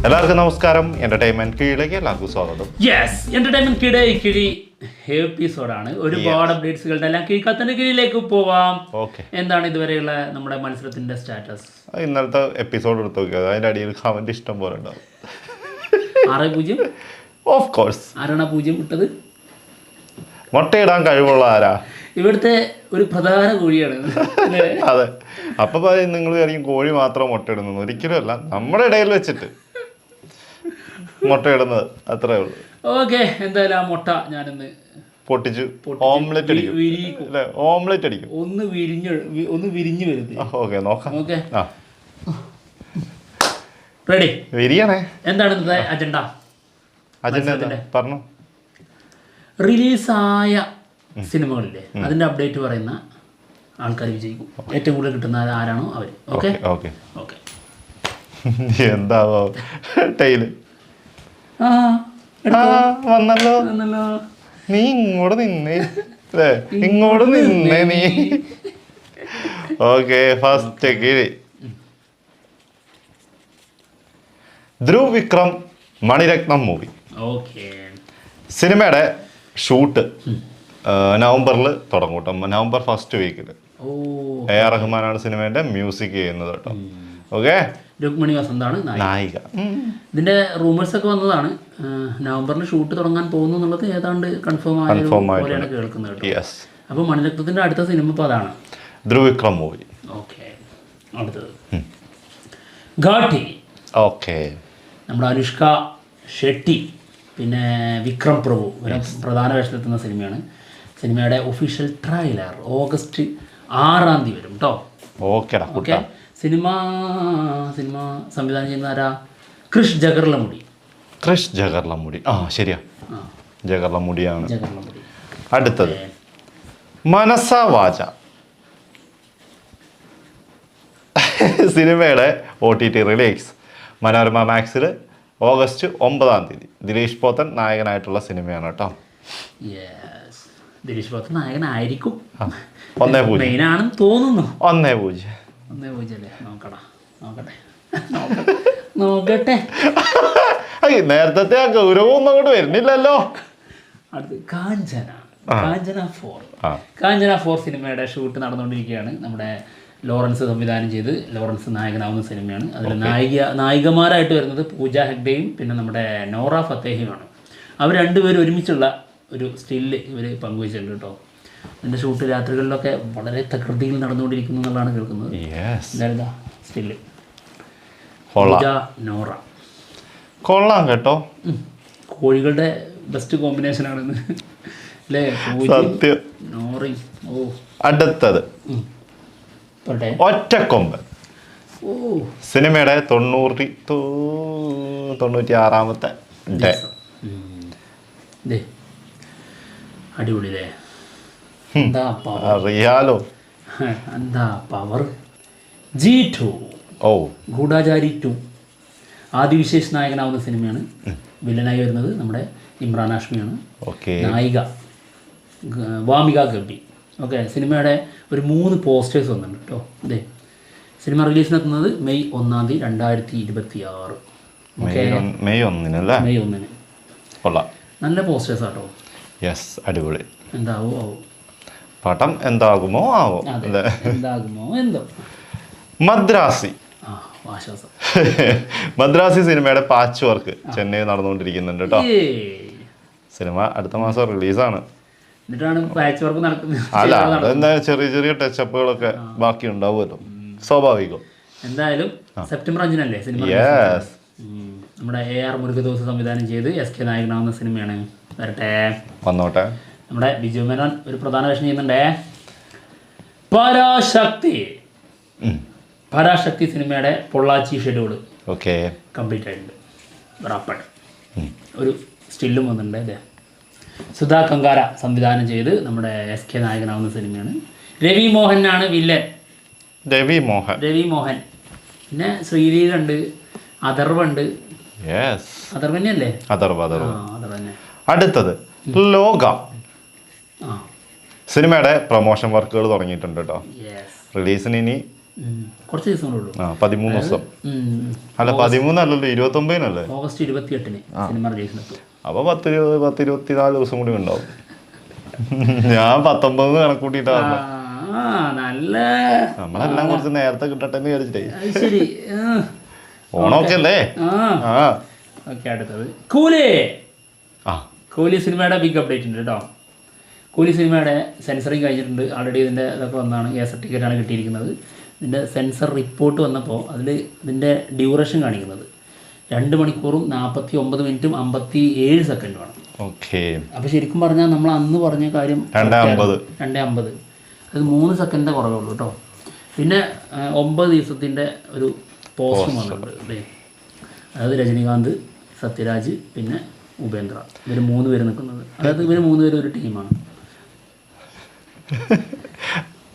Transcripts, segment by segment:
എല്ലാവർക്കും നമസ്കാരം. എന്റർടൈൻമെന്റ് കീഴിലേക്ക് എല്ലാവർക്കും സ്വാഗതം. എന്റർടൈൻമെന്റ് കിഴി എപ്പിസോഡാണ്. ഒരുപാട് അപ്ഡേറ്റ്സുകളുടെ എല്ലാം കീഴ്ക്കത്തിന്റെ കീഴിലേക്ക് പോവാം. എന്താണ് ഇതുവരെയുള്ള നമ്മുടെ മത്സരത്തിന്റെ സ്റ്റാറ്റസ്? ഇന്നലത്തെ എപ്പിസോഡ് എടുത്ത് നോക്കിയത് അതിന്റെ അടിയിൽ കമന്റ് ഇഷ്ടം പോലെ ഉണ്ടാവും. 6-0 ഓഫ് കോഴ്സ്. ആരാണ് 0 ഇട്ടത്? മുട്ടയിടാൻ കഴിവുള്ള ആരാ? ഇവിടുത്തെ ഒരു പ്രധാന കോഴിയാണ്. അതെ. അപ്പൊ നിങ്ങൾ വിചാരിക്കും കോഴി മാത്രം മുട്ടയിടുന്നു. ഒരിക്കലും അല്ല, നമ്മുടെ ഇടയിൽ വെച്ചിട്ട് മുട്ടയിടുന്നത് അത്രേ ഉള്ളൂ. ഓക്കെ, എന്തായാലും ആ മുട്ട ഞാനിന്ന് പൊട്ടിച്ചു ഓംലെറ്റ് അടിക്കും. ഓംലെറ്റ് അടിക്കും. ഒന്ന് വിരിഞ്ഞു വരുന്നത്. ഓക്കെ, നോക്കാം. Okay, ready? വിരിയണേ. എന്താണ് ഇന്നത്തെ അജണ്ട? പറഞ്ഞു. റിലീസായ സിനിമകളില്ലേ, അതിന്റെ അപ്ഡേറ്റ് പറയുന്ന ആൾക്കാർ വിജയിക്കും. ഏറ്റവും കൂടുതൽ കിട്ടുന്ന ആരാണോ അവര്. Okay okay okay. എന്താവോ ടൈല് വന്നല്ലോ. നീ ഇങ്ങോട്ട് നിന്നേ, ഇങ്ങോട്ട് നിന്നേ നീ. ഓക്കെ, ഫസ്റ്റ് കിഴി. ധ്രുവ് വിക്രം മണിരത്നം മൂവി. സിനിമയുടെ ഷൂട്ട് നവംബറിൽ തുടങ്ങും കേട്ടോ. നവംബർ ഫസ്റ്റ് വീക്കിൽ. AR റഹ്മാനാണ് സിനിമയുടെ മ്യൂസിക് ചെയ്യുന്നത് കേട്ടോ. ഓക്കെ, രുക്മിണി വസന്താണ് നായിക. ഇതിന്റെ റൂമേഴ്സ് ഒക്കെ വന്നതാണ്. നവംബറിൽ ഷൂട്ട് തുടങ്ങാൻ പോകുന്നു എന്നുള്ളത് ഏതാണ്ട് കൺഫേം ആയാണ് കേൾക്കുന്നത് കേട്ടോ. അപ്പൊ മണിരത്നത്തിന്റെ അടുത്ത സിനിമ ഇപ്പൊ അതാണ്, ധ്രുവ് വിക്രം മൂവി. ഓക്കെ, അടുത്തത് ഘാട്ടി. ഓക്കെ, നമ്മുടെ അനുഷ്ക ഷെട്ടി പിന്നെ വിക്രം പ്രഭു പ്രധാന വേഷത്തിലെത്തുന്ന സിനിമയാണ്. സിനിമയുടെ ഒഫീഷ്യൽ ട്രെയിലർ ഓഗസ്റ്റ് 6 വരും കേട്ടോ. ഓക്കെ, സിനിമ സംവിധാനം ചെയ്യുന്ന ആരാ? ക്രിഷ് ജഗർലമുടി. ശരിയാ, ജഗർലമുടിയാണ്. അടുത്തത് മനസ വാച. സിനിമയുടെ OTT റിലീസ് മനോരമ മാക്സിൽ ഓഗസ്റ്റ് 9 ദിലീഷ് പോത്തൻ നായകനായിട്ടുള്ള സിനിമയാണ് കേട്ടോ. ദിലീഷ് പോത്തൻ നായകനായിരിക്കും. 1-0 മെയിനാണെന്ന് തോന്നുന്നു. 1-0 അല്ലേ? നോക്കട്ടെ. നേരത്തെ ആ ഗൗരവം അങ്ങോട്ട് വരുന്നില്ലല്ലോ. അടുത്ത് കാഞ്ചന 4 സിനിമയുടെ ഷൂട്ട് നടന്നുകൊണ്ടിരിക്കുകയാണ്. നമ്മുടെ ലോറൻസ് സംവിധാനം ചെയ്ത് ലോറൻസ് നായകനാവുന്ന സിനിമയാണ്. അതിൽ നായികമാരായിട്ട് വരുന്നത് പൂജ ഹെഗ്ഡെയും പിന്നെ നമ്മുടെ നോറ ഫത്തേഹിയുമാണ്. അവർ രണ്ടുപേരും ഒരുമിച്ചുള്ള ഒരു സ്റ്റില്ല് ഇവർ പങ്കുവച്ചിട്ടുണ്ട് കേട്ടോ. അതിൻ്റെ ഷൂട്ട് രാത്രികളിലൊക്കെ വളരെ തകൃതിയിൽ നടന്നുകൊണ്ടിരിക്കുന്നു എന്നുള്ളതാണ് കേൾക്കുന്നത്. എന്താ സ്റ്റില്ല്? പൂജ നോറ കൊള്ളാം കേട്ടോ. കോഴികളുടെ ബെസ്റ്റ് കോമ്പിനേഷനാണെന്ന് അല്ലേ? നോറയും. അടുത്തത് ഒറ്റക്കൊമ്പൻ. സിനിമയുടെ 96ാമത്തെ ഡേ. അടിപൊളിയല്ലേ? അറിയാലോ. എന്താ പവർ. G2 ഗൂഢാചാരി 2 ആദിവിശേഷ് നായകനാവുന്ന സിനിമയാണ്. വില്ലനായി വരുന്നത് നമ്മുടെ ഇമ്രാൻ ഹാഷ്മിയാണ്. നായിക വാമിക ഗബ്ബി. ഓക്കെ, സിനിമയുടെ ഒരു 3 പോസ്റ്റേഴ്സ് വന്നിട്ടുണ്ട് കേട്ടോ. അതെ, സിനിമ റിലീസിനെത്തുന്നത് മെയ് 1 2026. മെയ് 1 നല്ല പോസ്റ്റേഴ്സ് ആട്ടോ. അടിപൊളി. എന്താവോ പടം എന്താകുമോ ആവോ. എന്താകുമോ എന്തോ. മദ്രാസി സിനിമയുടെ പാച്ച് വർക്ക് ചെന്നൈയിൽ നടന്നുകൊണ്ടിരിക്കുന്നുണ്ട് കേട്ടോ. സിനിമ അടുത്ത മാസം റിലീസാണ്. അല്ല, അതെന്താ ചെറിയ ചെറിയ ടച്ചപ്പുകളൊക്കെ ബാക്കി ഉണ്ടാവുമല്ലോ, സ്വാഭാവികം. എന്തായാലും സെപ്റ്റംബർ 5 സിനിമ. നമ്മുടെ AR മുരുകദോസ് സംവിധാനം ചെയ്ത് SK നായകനാവുന്ന സിനിമയാണ്. വന്നോട്ടെ. നമ്മുടെ ബിജു മേനോൻ ഒരു പ്രധാന വേഷം ചെയ്യുന്നുണ്ടേ. പരാശക്തി സിനിമയുടെ പൊള്ളാച്ചി ഷെഡ്യൂൾ കംപ്ലീറ്റ് ആയിട്ടുണ്ട്. റാപ്പഡ് ഒരു സ്റ്റില്ലും വന്നിട്ടുണ്ട്. അല്ലേ, സുധാ കങ്കാര സംവിധാനം ചെയ്ത് നമ്മുടെ SK നായകനാവുന്ന സിനിമയാണ്. രവി മോഹനാണ് വില്ലൻ. രവി മോഹൻ പിന്നെ ശ്രീലീലുണ്ട്, അഥർവുണ്ട്. അഥർവന്നെയല്ലേ? അഥർവന്നെ. അടുത്തത് ലോക. സിനിമയുടെ പ്രൊമോഷൻ വർക്കുകൾ തുടങ്ങിയിട്ടുണ്ട് കേട്ടോ. റിലീസിന് ഇനി കുറച്ച് ദിവസം ഉള്ളൂ. 13 ദിവസം. അല്ല 13 അല്ലല്ലോ, 29 ഓഗസ്റ്റ് 28 സിനിമ റിലീസിനെത്തും. അപ്പൊ 10-24 ദിവസം കൂടി ഉണ്ടാവും. ഞാൻ 19 കണക്കൂട്ടിട്ടാ. നല്ല നമ്മളെല്ലാം കുറച്ച് നേരത്തെ കിട്ടട്ടെ എന്ന് വിചാരിച്ചിട്ടേ. ശരി, ഓണമൊക്കെ അല്ലേ. ഓക്കെ, അടുത്തത് കൂലി. കൂലി സിനിമയുടെ ബിഗ് അപ്ഡേറ്റ് ഉണ്ട് കേട്ടോ. കൂലി സിനിമയുടെ സെൻസറിങ് കഴിഞ്ഞിട്ടുണ്ട് ഓൾറെഡി. ഇതിൻ്റെ ഇതൊക്കെ വന്നാണ്, സർട്ടിഫിക്കറ്റാണ് കിട്ടിയിരിക്കുന്നത്. ഇതിൻ്റെ സെൻസർ റിപ്പോർട്ട് വന്നപ്പോൾ അതിൽ ഇതിൻ്റെ ഡ്യൂറേഷൻ കാണിക്കുന്നത് 2 മണിക്കൂറും 49 മിനിറ്റും 57 സെക്കൻഡുമാണ്. ഓക്കെ. അപ്പോൾ ശരിക്കും പറഞ്ഞാൽ നമ്മൾ അന്ന് പറഞ്ഞ കാര്യം 2:50, അത് 3 സെക്കൻഡിൻ്റെ കുറവേ ഉള്ളൂ കേട്ടോ. പിന്നെ 9 ദിവസത്തിൻ്റെ ഒരു പോസ്റ്റും വന്നിട്ടുണ്ട് അല്ലേ. അതായത് രജനീകാന്ത്, സത്യരാജ്, പിന്നെ ഉപേന്ദ്ര, ഇവർ 3 പേര് നിൽക്കുന്നത്. അതായത് ഇവർ 3 പേര് ഒരു ടീമാണ്.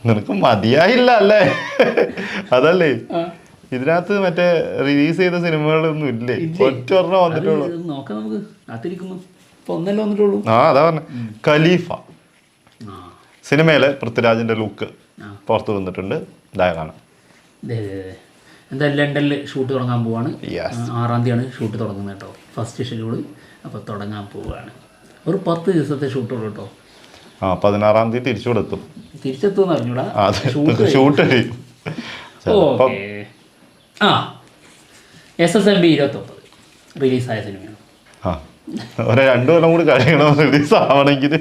നിനക്ക് മതിയായില്ല അല്ലേ? അതല്ലേ ഇതിനകത്ത് മറ്റേ റിലീസ് ചെയ്ത സിനിമകളൊന്നും ഇല്ലേ? ഒറ്റ ഒരെണ്ണം വന്നിട്ടുള്ളൂ. നോക്കാം, നമുക്ക് കാത്തിരിക്കുന്നു. ഇപ്പൊ ഒന്നല്ലേ വന്നിട്ടുള്ളൂ. അതാ പറഞ്ഞ ഖലീഫ സിനിമയിലെ പൃഥ്വിരാജിന്റെ ലുക്ക് പുറത്ത് വന്നിട്ടുണ്ട്. ഇതായ കാണാം. എന്തായാലും ലണ്ടനിൽ ഷൂട്ട് തുടങ്ങാൻ പോവാണ്. 6-ാം തീയതിയാണ് ഷൂട്ട് തുടങ്ങുന്നത് കേട്ടോ, ഫസ്റ്റ് ഷെഡ്യൂള്. അപ്പോൾ തുടങ്ങാൻ പോവുകയാണ്. ഒരു 10 ദിവസത്തെ ഷൂട്ടുള്ളൂ കേട്ടോ. 16-ാം തീയതി തിരിച്ചുകൊടുത്തും. തിരിച്ചെത്തുമെന്ന് അറിഞ്ഞൂടാ. ഷൂട്ട് കഴിയും. ഓക്കെ. SSMB 29 റിലീസായ സിനിമയാണ്. 2 കൊല്ലം കൂടി കഴിയണം റിലീസ് ആവണമെങ്കിൽ.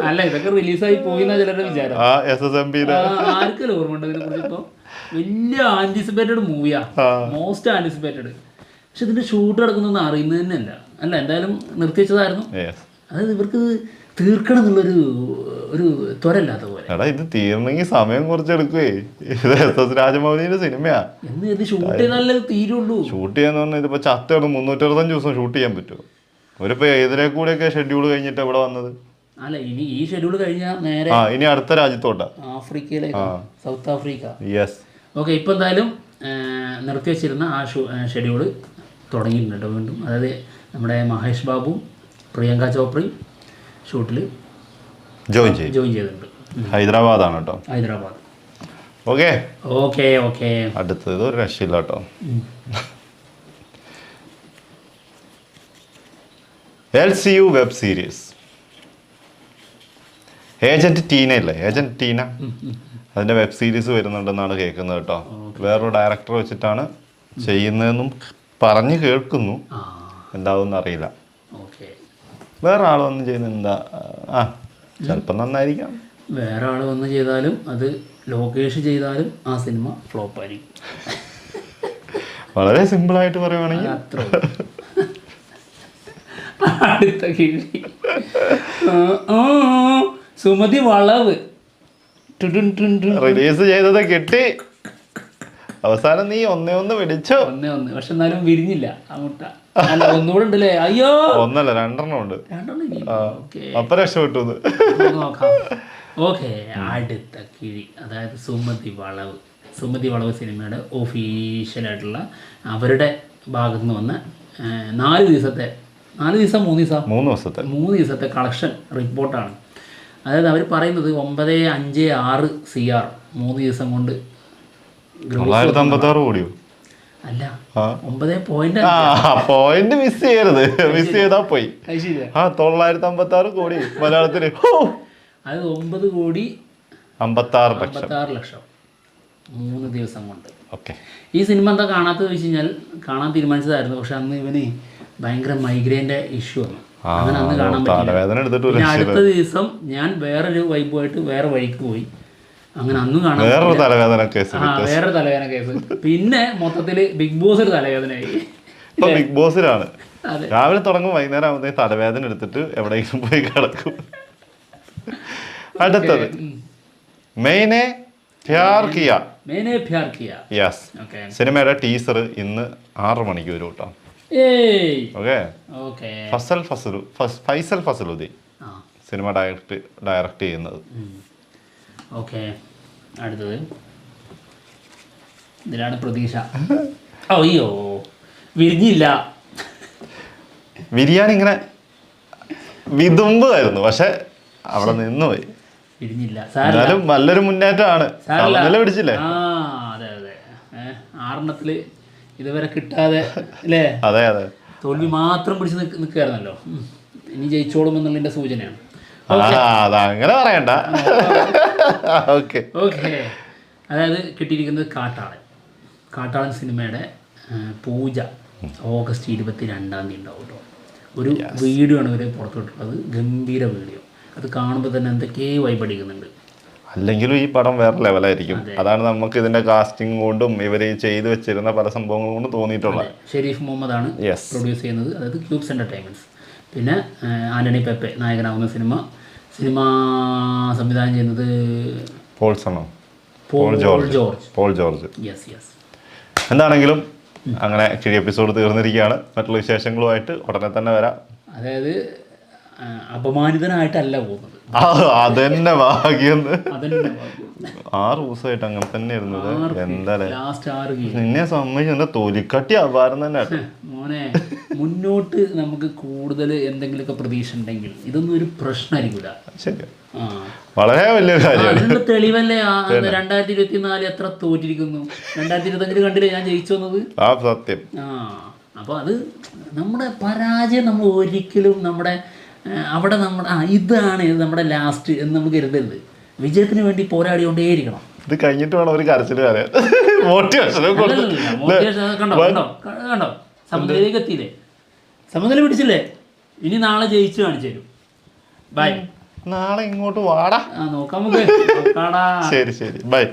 അല്ല, ഇതൊക്കെ റിലീസായി പോയിന്നാ ചിലരുടെ വിചാരം. ആർക്കല്ല ഓർമ്മ ഉണ്ട് ഇതിനെ കുറിച്ച്? ഇപ്പോൾ വലിയ ആന്റിസിപ്പേറ്റഡ് മൂവിയാ, മോസ്റ്റ് ആന്റിസിപ്പേറ്റഡ്. പക്ഷെ ഇതിന്റെ ഷൂട്ട് നടക്കുന്നൊന്നും അറിയുന്നത് തന്നെയല്ല. അല്ല, എന്തായാലും നിർത്തിവെച്ചതായിരുന്നു. അതായത് ഇവർക്ക് തീർക്കണം എന്നുള്ളൊരു ത്വരല്ലാത്ത പോലെ. ഇത് തീർന്നെങ്കിൽ സമയം കുറച്ചെടുക്കുവേ. ഇത് SS രാജമൗലിന്റെ സിനിമയാ. എന്ന് ഷൂട്ട് ചെയ്താലേ തീരുള്ളൂ. ഷൂട്ട് ചെയ്യാന്ന് പറഞ്ഞാൽ ഇതിപ്പോ ചത്തയാണ് 365 ദിവസം ഷൂട്ട് ചെയ്യാൻ പറ്റുമോ? ഒരിപ്പോ ഏതിനെ കൂടെയൊക്കെ ഷെഡ്യൂൾ കഴിഞ്ഞിട്ട് ഇവിടെ വന്നത്. അല്ല, ഇനി ഈ ഷെഡ്യൂൾ കഴിഞ്ഞാൽ നേരെ ഇനി അടുത്ത രാജ്യത്തോട്ടാ, ആഫ്രിക്കയിലേക്ക്, സൗത്ത് ആഫ്രിക്ക. യെസ്. ഓക്കെ. ഇപ്പൊ എന്തായാലും നിർത്തിവെച്ചിരുന്ന ആ ഷെഡ്യൂള് തുടങ്ങിയിട്ടുണ്ട് വീണ്ടും. അതായത് നമ്മുടെ മഹേഷ് ബാബു, പ്രിയങ്ക ചോപ്രയും ഷൂട്ടിൽ ജോയിൻ ചെയ്തിട്ടുണ്ട്. ഹൈദരാബാദാണ് കേട്ടോ, ഹൈദരാബാദ്. Okay okay okay. അടുത്തത് ഒരു രക്ഷയില്ല കേട്ടോ. LCU web series agent Tina ഇല്ലേ, ഏജന്റ് ടീന, അതിന്റെ വെബ് സീരീസ് വരുന്നുണ്ടെന്നാണ് കേൾക്കുന്നത് കേട്ടോ. വേറൊരു ഡയറക്ടർ വെച്ചിട്ടാണ് ചെയ്യുന്നതെന്നും പറഞ്ഞ് കേൾക്കുന്നു. എന്താവും അറിയില്ല. വേറെ ആൾ വന്ന് ചെയ്യുന്നത് എന്താ? ചിലപ്പോൾ നന്നായിരിക്കാം. വേറെ ആൾ വന്ന് ചെയ്താലും അത് ലോകേഷ് ചെയ്താലും ആ സിനിമ ഫ്ലോപ്പായിരിക്കും. വളരെ സിമ്പിളായിട്ട് പറയുവാണെങ്കിൽ അത്ര. അടുത്ത കിഴി സുമതി വളവ് റിലീസ് ചെയ്തത് കിട്ടി. അവസാനം നീ 1-1 പിടിച്ചോ. 1-1. പക്ഷെ എന്നാലും വിരിഞ്ഞില്ല ആ മുട്ട. അല്ല, ഒന്നുകൂടെ ഉണ്ടല്ലേ? അയ്യോ, 1 അല്ല 2 ഉണ്ട്. അപ്പൊ രക്ഷപ്പെട്ടു. നോക്കാം. ഓക്കെ, അടുത്ത കിഴി. അതായത് സുമതി വളവ്. സുമതി വളവ് സിനിമയുടെ ഒഫീഷ്യലായിട്ടുള്ള അവരുടെ ഭാഗത്ത് നിന്ന് വന്ന 3 ദിവസത്തെ കളക്ഷൻ റിപ്പോർട്ടാണ്. അതായത് അവർ പറയുന്നത് 956 CR 3 ദിവസം കൊണ്ട്. 956 കോടിയോ? അല്ല, 9 പോയിന്റ് മിസ് ചെയ്യരുത്. മിസ് ചെയ്താ പോയി. 956 കോടി മലയാളത്തില്. അത് 9 കോടി 56 ലക്ഷം 3 ദിവസം കൊണ്ട്. ഓക്കെ. ഈ സിനിമ എന്താ കാണാത്തത് വെച്ച് കഴിഞ്ഞാൽ, കാണാൻ തീരുമാനിച്ചതായിരുന്നു. പക്ഷെ അന്ന് ഇവന് ഭയങ്കര മൈഗ്രെയിൻ്റെ ഇഷ്യൂ ആണ്. അങ്ങനെ അന്ന് കാണാൻ പറ്റില്ല. പിന്നെ അടുത്ത ദിവസം ഞാൻ വേറൊരു വൈബുമായിട്ട് വേറെ വഴിക്ക് പോയി. അങ്ങനെ അന്നും കാണാൻ വേറൊരു തലവേദന കേസ്. പിന്നെ മൊത്തത്തില് ബിഗ് ബോസ് ഒരു തലവേദനയായി. ബിഗ് ബോസിലാണ് രാവിലെ തുടങ്ങും, വൈകുന്നേരം ആവുന്നേ തലവേദന എടുത്തിട്ട് എവിടെയെങ്കിലും പോയി കിടക്കും. അടുത്തത് മെയിനെ പ്യാർ കിയ. യെസ്. സിനിമയുടെ ടീസർ ഇന്ന് 6 മണിക്ക് വരും കേട്ടോ. ഓക്കെ. ഫൈസൽ ഫസലുദ്ദീൻ സിനിമ ഡയറക്റ്റ് ചെയ്യുന്നത്. ഓക്കെ. അടുത്തത് ഇതിലാണ് പ്രതീക്ഷ. അയ്യോ, വിരിഞ്ഞില്ല. വിരിയാൻ ഇങ്ങനെ വിതുമ്പായിരുന്നു, പക്ഷെ അവിടെ നിന്നുപോയി. വിരിഞ്ഞില്ല. നല്ലൊരു മുന്നേറ്റമാണ്. പിടിച്ചില്ലേ? അതെ. 6 ഇതുവരെ കിട്ടാതെ അല്ലേ, അതെ അതെ, തോൽവി മാത്രം പിടിച്ച് നിൽക്കുകയായിരുന്നല്ലോ. ഇനി ജയിച്ചോളും എന്നുള്ളതിൻ്റെ സൂചനയാണ്. അതങ്ങനെ പറയണ്ട. ഓക്കെ ഓക്കെ, അതായത് കിട്ടിയിരിക്കുന്നത് കാട്ടാളൻ സിനിമയുടെ പൂജ ഓഗസ്റ്റ് 22 ഉണ്ടാവും കേട്ടോ. ഒരു വീഡിയോ ആണ് ഇവർ പുറത്തുവിട്ടുള്ളത്, ഗംഭീര വീഡിയോ. അത് കാണുമ്പോൾ തന്നെ എന്തൊക്കെയോ വൈബടിക്കുന്നുണ്ട്. അല്ലെങ്കിലും ഈ പടം വേറെ ലെവലായിരിക്കും. അതാണ് നമുക്ക് ഇതിന്റെ കാസ്റ്റിംഗ് കൊണ്ടും ഇവർ ചെയ്ത് വെച്ചിരുന്ന പല സംഭവങ്ങൾ കൊണ്ടും തോന്നിയിട്ടുള്ളത്. ഷെരീഫ് മുഹമ്മദാണ് പ്രൊഡ്യൂസ് ചെയ്യുന്നത്, അതായത് ക്യൂബ്സ് എൻ്റർടൈൻമെൻറ്റ്സ്. പിന്നെ ആന്റണി പെപ്പെ നായകനാവുന്ന സിനിമ സംവിധാനം ചെയ്യുന്നത് പോൾ ജോർജ്. യെസ്. എന്താണെങ്കിലും അങ്ങനെ കിഴി എപ്പിസോഡ് തീർന്നിരിക്കുകയാണ്. മറ്റുള്ള വിശേഷങ്ങളുമായിട്ട് ഉടനെ തന്നെ വരാം. അതായത് അപമാനിതനായിട്ടല്ല പോകുന്നത്, അതന്നെ ഭാഗ്യം. 6 ദിവസമായിട്ട് അങ്ങനെ തന്നെ ഇരുന്നത്. എന്തായാലും നിന്നെ സംബന്ധിച്ച് എന്റെ തൊലിക്കട്ടി അപാരം തന്നെ. മോനെ, മുന്നോട്ട് നമുക്ക് കൂടുതൽ എന്തെങ്കിലുമൊക്കെ പ്രതീക്ഷ ഉണ്ടെങ്കിൽ ഇതൊന്നും ഒരു പ്രശ്നമായിരിക്കില്ല. ശരി, വളരെ വലിയ കാര്യം. തെളിവല്ലേ 2024 എത്ര തോറ്റിരിക്കുന്നു. 2025 കണ്ടില്ലേ ഞാൻ ജയിച്ചു വന്നത്. സത്യം. അപ്പോൾ അത് നമ്മുടെ പരാജയം നമ്മൾ ഒരിക്കലും അവിടെ ഇതാണ് നമ്മുടെ ലാസ്റ്റ് എന്ന് നമുക്ക് കരുതരുത്. വിജയത്തിന് വേണ്ടി പോരാടിക്കൊണ്ടേയിരിക്കണം. ഇത് കഴിഞ്ഞിട്ട് വേണം ഒരു കരച്ചിൽ പറയാൻ. മോട്ടിവേഷൻ കണ്ടോ, സമനിലയിലേക്ക് എത്തിയില്ലേ, സമനില പിടിച്ചില്ലേ. ഇനി നാളെ ജയിച്ചു കാണിച്ചു തരും. ബൈ. നാളെ ഇങ്ങോട്ട് വാടാ, നോക്കാം നമുക്ക്. ശരി ബൈ.